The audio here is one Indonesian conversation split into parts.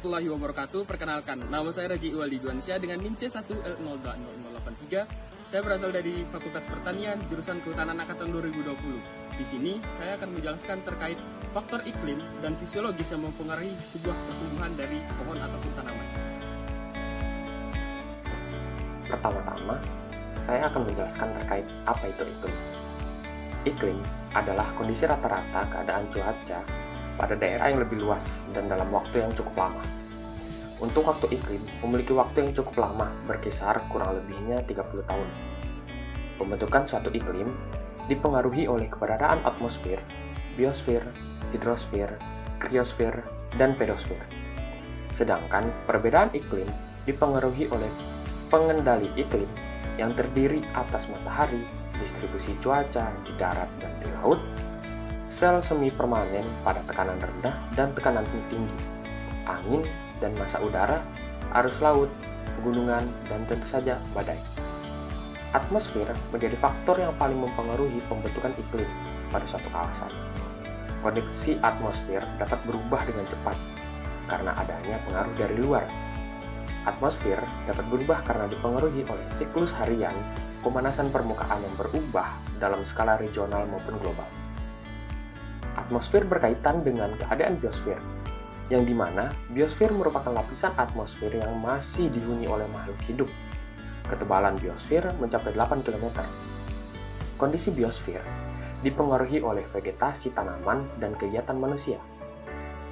warahmatullahi wabarakatuh. Perkenalkan, nama saya Raji Iwaldi Juansyah dengan NIM C1L020083. Saya berasal dari Fakultas Pertanian, jurusan Kehutanan Angkatan 2020. Di sini, saya akan menjelaskan terkait faktor iklim dan fisiologis yang mempengaruhi sebuah pertumbuhan dari pohon ataupun tanaman. Pertama-tama, saya akan menjelaskan terkait apa itu iklim. Iklim adalah kondisi rata-rata keadaan cuaca pada daerah yang lebih luas dan dalam waktu yang cukup lama. Untuk waktu iklim memiliki waktu yang cukup lama, berkisar kurang lebihnya 30 tahun. Pembentukan suatu iklim dipengaruhi oleh keberadaan atmosfer, biosfer, hidrosfer, kriosfer, dan pedosfer. Sedangkan perbedaan iklim dipengaruhi oleh pengendali iklim yang terdiri atas matahari, distribusi cuaca di darat dan di laut, sel semi permanen pada tekanan rendah dan tekanan tinggi, angin dan massa udara, arus laut, pegunungan, dan tentu saja badai. Atmosfer menjadi faktor yang paling mempengaruhi pembentukan iklim pada suatu kawasan. Kondisi atmosfer dapat berubah dengan cepat karena adanya pengaruh dari luar. Atmosfer dapat berubah karena dipengaruhi oleh siklus harian, pemanasan permukaan yang berubah dalam skala regional maupun global. Atmosfer berkaitan dengan keadaan biosfer, yang dimana biosfer merupakan lapisan atmosfer yang masih dihuni oleh makhluk hidup. Ketebalan biosfer mencapai 8 km. Kondisi biosfer dipengaruhi oleh vegetasi tanaman dan kegiatan manusia.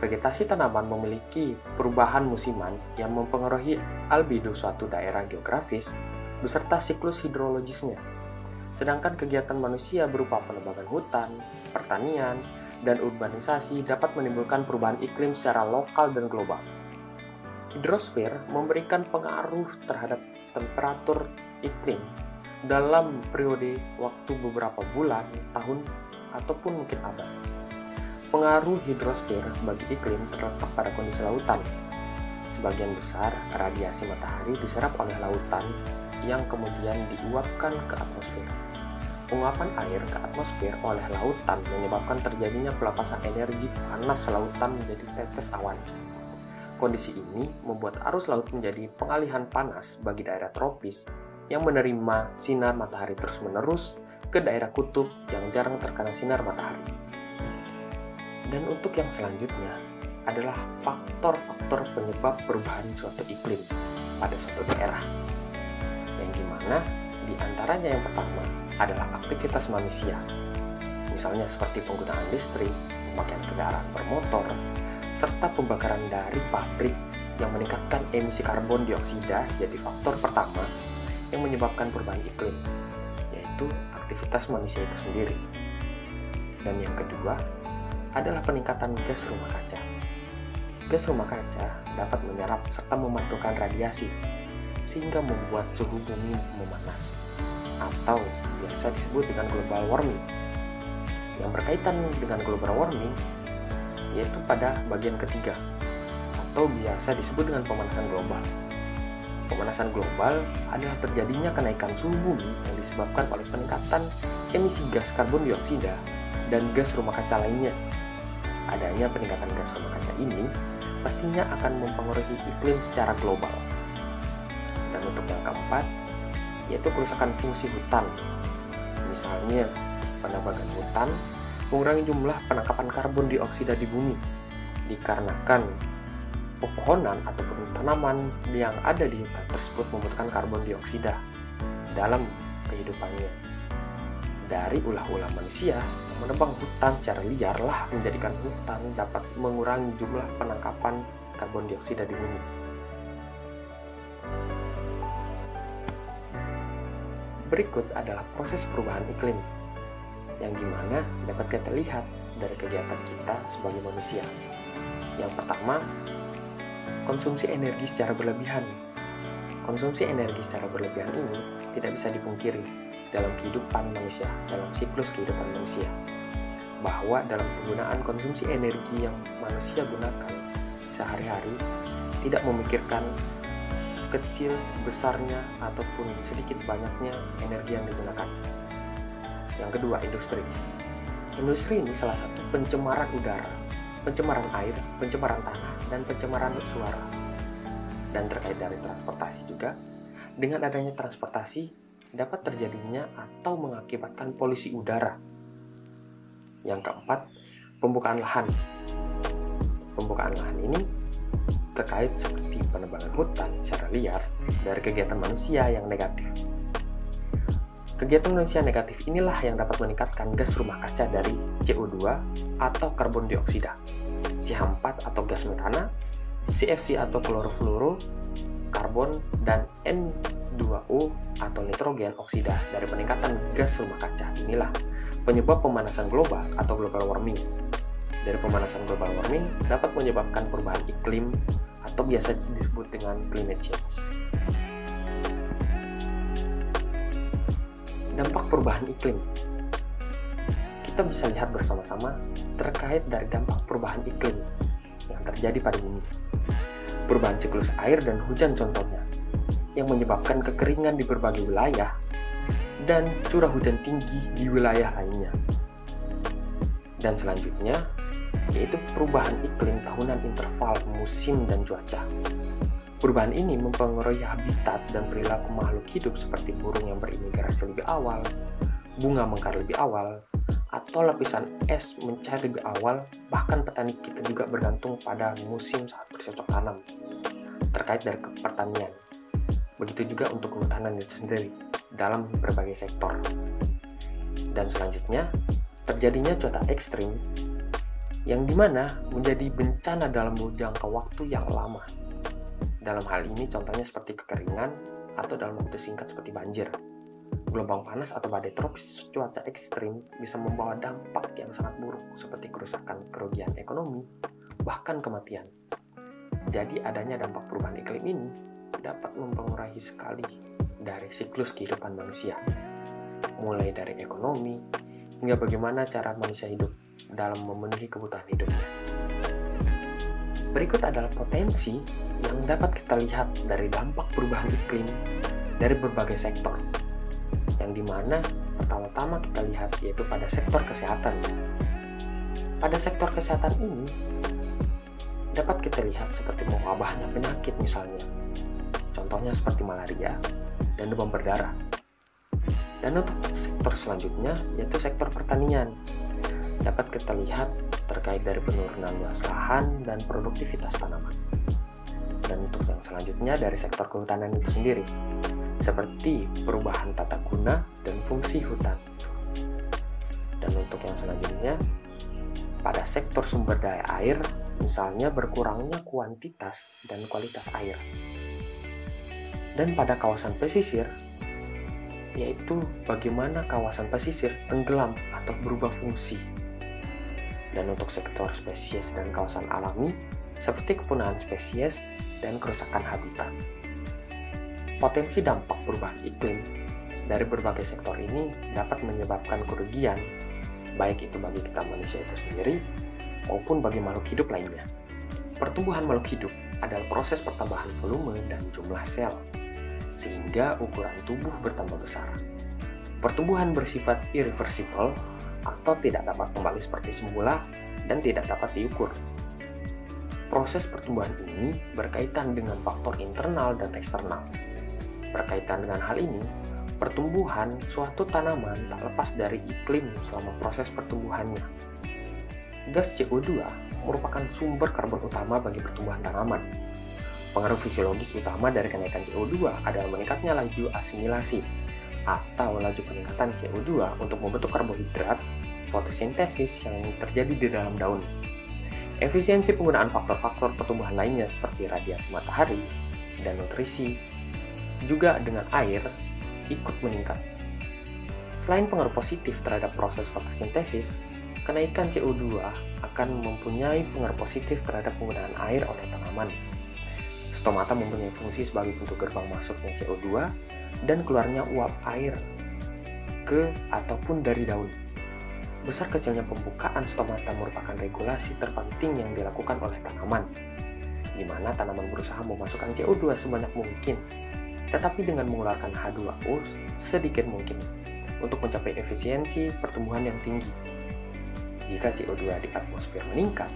Vegetasi tanaman memiliki perubahan musiman yang mempengaruhi albedo suatu daerah geografis beserta siklus hidrologisnya. Sedangkan kegiatan manusia berupa penebangan hutan, pertanian, dan urbanisasi dapat menimbulkan perubahan iklim secara lokal dan global. Hidrosfer memberikan pengaruh terhadap temperatur iklim dalam periode waktu beberapa bulan, tahun, ataupun mungkin abad. Pengaruh hidrosfer bagi iklim terletak pada kondisi lautan. Sebagian besar radiasi matahari diserap oleh lautan yang kemudian diuapkan ke atmosfer. Penguapan air ke atmosfer oleh lautan menyebabkan terjadinya pelepasan energi panas lautan menjadi tetes awan. Kondisi ini membuat arus laut menjadi pengalihan panas bagi daerah tropis yang menerima sinar matahari terus-menerus ke daerah kutub yang jarang terkena sinar matahari. Dan untuk yang selanjutnya adalah faktor-faktor penyebab perubahan suatu iklim pada suatu daerah. Yang dimana di antaranya yang pertama adalah aktivitas manusia, misalnya seperti penggunaan listrik, pemakaian kendaraan bermotor, serta pembakaran dari pabrik yang meningkatkan emisi karbon dioksida jadi faktor pertama yang menyebabkan perubahan iklim, yaitu aktivitas manusia itu sendiri. Dan yang kedua adalah peningkatan gas rumah kaca. Gas rumah kaca dapat menyerap serta memantulkan radiasi, sehingga membuat suhu bumi memanas, atau biasa disebut dengan global warming. Yang berkaitan dengan global warming yaitu pada bagian ketiga, atau biasa disebut dengan pemanasan global. Pemanasan global adalah terjadinya kenaikan suhu bumi yang disebabkan oleh peningkatan emisi gas karbon dioksida dan gas rumah kaca lainnya. Adanya peningkatan gas rumah kaca ini pastinya akan mempengaruhi iklim secara global. Dan untuk yang keempat, yaitu kerusakan fungsi hutan. Misalnya, penebangan hutan mengurangi jumlah penangkapan karbon dioksida di bumi, dikarenakan pepohonan ataupun tanaman yang ada di hutan tersebut membutuhkan karbon dioksida dalam kehidupannya. Dari ulah-ulah manusia, menebang hutan secara liar lah menjadikan hutan dapat mengurangi jumlah penangkapan karbon dioksida di bumi. Berikut adalah proses perubahan iklim, yang dimana dapat kita lihat dari kegiatan kita sebagai manusia. Yang pertama, konsumsi energi secara berlebihan. Konsumsi energi secara berlebihan ini tidak bisa dipungkiri dalam kehidupan manusia, dalam siklus kehidupan manusia, bahwa dalam penggunaan konsumsi energi yang manusia gunakan sehari-hari tidak memikirkan kecil, besarnya, ataupun sedikit banyaknya energi yang digunakan. Yang kedua, industri. Industri ini salah satu pencemaran udara pencemaran air, pencemaran tanah, dan pencemaran suara. Dan terkait dari transportasi juga, dengan adanya transportasi dapat terjadinya atau mengakibatkan polusi udara. Yang keempat, pembukaan lahan. Pembukaan lahan ini terkait seperti penebangan hutan secara liar dari kegiatan manusia yang negatif. Kegiatan manusia negatif inilah yang dapat meningkatkan gas rumah kaca dari CO2 atau karbon dioksida, CH4 atau gas metana, CFC atau klorofluoro, karbon, dan N2O atau nitrogen oksida dari peningkatan gas rumah kaca. Inilah penyebab pemanasan global atau global warming. Dari pemanasan global warming dapat menyebabkan perubahan iklim atau biasa disebut dengan climate change. Dampak perubahan iklim. Kita bisa lihat bersama-sama terkait dari dampak perubahan iklim yang terjadi pada bumi. Perubahan siklus air dan hujan contohnya, yang menyebabkan kekeringan di berbagai wilayah dan curah hujan tinggi di wilayah lainnya. Dan selanjutnya, yaitu perubahan iklim tahunan interval musim dan cuaca. Perubahan ini mempengaruhi habitat dan perilaku makhluk hidup seperti burung yang berimigrasi lebih awal, bunga mekar lebih awal, atau lapisan es mencair lebih awal. Bahkan petani kita juga bergantung pada musim saat bercocok tanam terkait dari pertanian. Begitu juga untuk kehutanan itu sendiri dalam berbagai sektor. Dan selanjutnya, terjadinya cuaca ekstrim yang dimana menjadi bencana dalam jangka waktu yang lama. Dalam hal ini contohnya seperti kekeringan atau dalam waktu singkat seperti banjir. Gelombang panas atau badai tropis cuaca ekstrim bisa membawa dampak yang sangat buruk seperti kerusakan kerugian ekonomi, bahkan kematian. Jadi adanya dampak perubahan iklim ini dapat mempengaruhi sekali dari siklus kehidupan manusia, mulai dari ekonomi hingga bagaimana cara manusia hidup dalam memenuhi kebutuhan hidupnya. Berikut adalah potensi yang dapat kita lihat dari dampak perubahan iklim dari berbagai sektor, yang dimana pertama-tama kita lihat yaitu pada sektor kesehatan. Pada sektor kesehatan ini dapat kita lihat seperti mewabahnya penyakit misalnya, contohnya seperti malaria dan demam berdarah. Dan untuk sektor selanjutnya yaitu sektor pertanian, dapat kita lihat terkait dari penurunan luas lahan dan produktivitas tanaman. Dan untuk yang selanjutnya dari sektor kehutanan itu sendiri, seperti perubahan tata guna dan fungsi hutan. Dan untuk yang selanjutnya, pada sektor sumber daya air, misalnya berkurangnya kuantitas dan kualitas air. Dan pada kawasan pesisir, yaitu bagaimana kawasan pesisir tenggelam atau berubah fungsi. Dan untuk sektor spesies dan kawasan alami, seperti kepunahan spesies dan kerusakan habitat. Potensi dampak perubahan iklim dari berbagai sektor ini dapat menyebabkan kerugian, baik itu bagi kita manusia itu sendiri, maupun bagi makhluk hidup lainnya. Pertumbuhan makhluk hidup adalah proses pertambahan volume dan jumlah sel, sehingga ukuran tubuh bertambah besar. Pertumbuhan bersifat irreversible atau tidak dapat kembali seperti semula dan tidak dapat diukur. Proses pertumbuhan ini berkaitan dengan faktor internal dan eksternal. Berkaitan dengan hal ini, pertumbuhan suatu tanaman tak lepas dari iklim selama proses pertumbuhannya. Gas CO2 merupakan sumber karbon utama bagi pertumbuhan tanaman. Pengaruh fisiologis utama dari kenaikan CO2 adalah meningkatnya laju asimilasi atau laju peningkatan CO2 untuk membentuk karbohidrat fotosintesis yang terjadi di dalam daun. Efisiensi penggunaan faktor-faktor pertumbuhan lainnya seperti radiasi matahari dan nutrisi juga dengan air ikut meningkat. Selain pengaruh positif terhadap proses fotosintesis, kenaikan CO2 akan mempunyai pengaruh positif terhadap penggunaan air oleh tanaman. Stomata mempunyai fungsi sebagai pintu gerbang masuknya CO2 dan keluarnya uap air ke ataupun dari daun. Besar kecilnya pembukaan stomata merupakan regulasi terpenting yang dilakukan oleh tanaman, di mana tanaman berusaha memasukkan CO2 sebanyak mungkin, tetapi dengan mengeluarkan H2O sedikit mungkin untuk mencapai efisiensi pertumbuhan yang tinggi. Jika CO2 di atmosfer meningkat,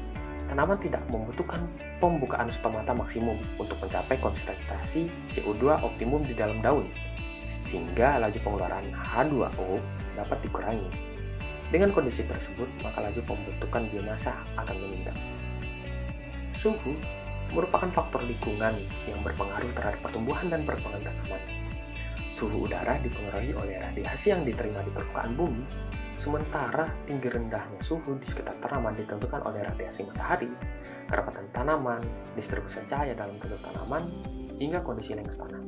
tanaman tidak membutuhkan pembukaan stomata maksimum untuk mencapai konsentrasi CO2 optimum di dalam daun, sehingga laju pengeluaran H2O dapat dikurangi. Dengan kondisi tersebut, maka laju pembentukan biomasa akan meningkat. Suhu merupakan faktor lingkungan yang berpengaruh terhadap pertumbuhan dan perkembangan tanaman. Suhu udara dipengaruhi oleh radiasi yang diterima di permukaan bumi, sementara tinggi rendahnya suhu di sekitar tanaman ditentukan oleh radiasi matahari, kerapatan tanaman, distribusi cahaya dalam tubuh tanaman, hingga kondisi lengkungan tanah.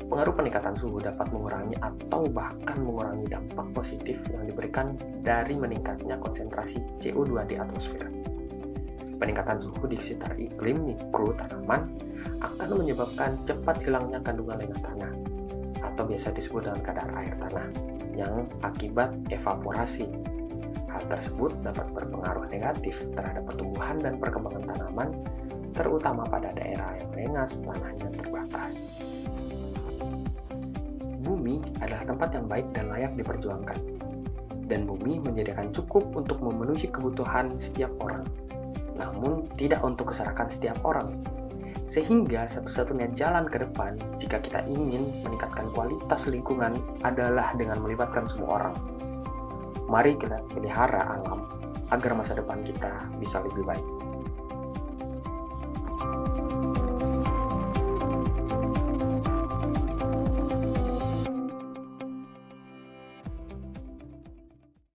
Pengaruh peningkatan suhu dapat mengurangi atau bahkan mengurangi dampak positif yang diberikan dari meningkatnya konsentrasi CO2 di atmosfer. Peningkatan suhu di sekitar iklim mikro tanaman akan menyebabkan cepat hilangnya kandungan lengkungan tanah, atau biasa disebut dengan kadar air tanah, yang akibat evaporasi. Hal tersebut dapat berpengaruh negatif terhadap pertumbuhan dan perkembangan tanaman, terutama pada daerah yang lengas tanahnya terbatas. Bumi adalah tempat yang baik dan layak diperjuangkan, dan bumi menyediakan cukup untuk memenuhi kebutuhan setiap orang, namun tidak untuk keserakahan setiap orang. Sehingga satu-satunya jalan ke depan jika kita ingin meningkatkan kualitas lingkungan adalah dengan melibatkan semua orang. Mari kita pelihara alam agar masa depan kita bisa lebih baik.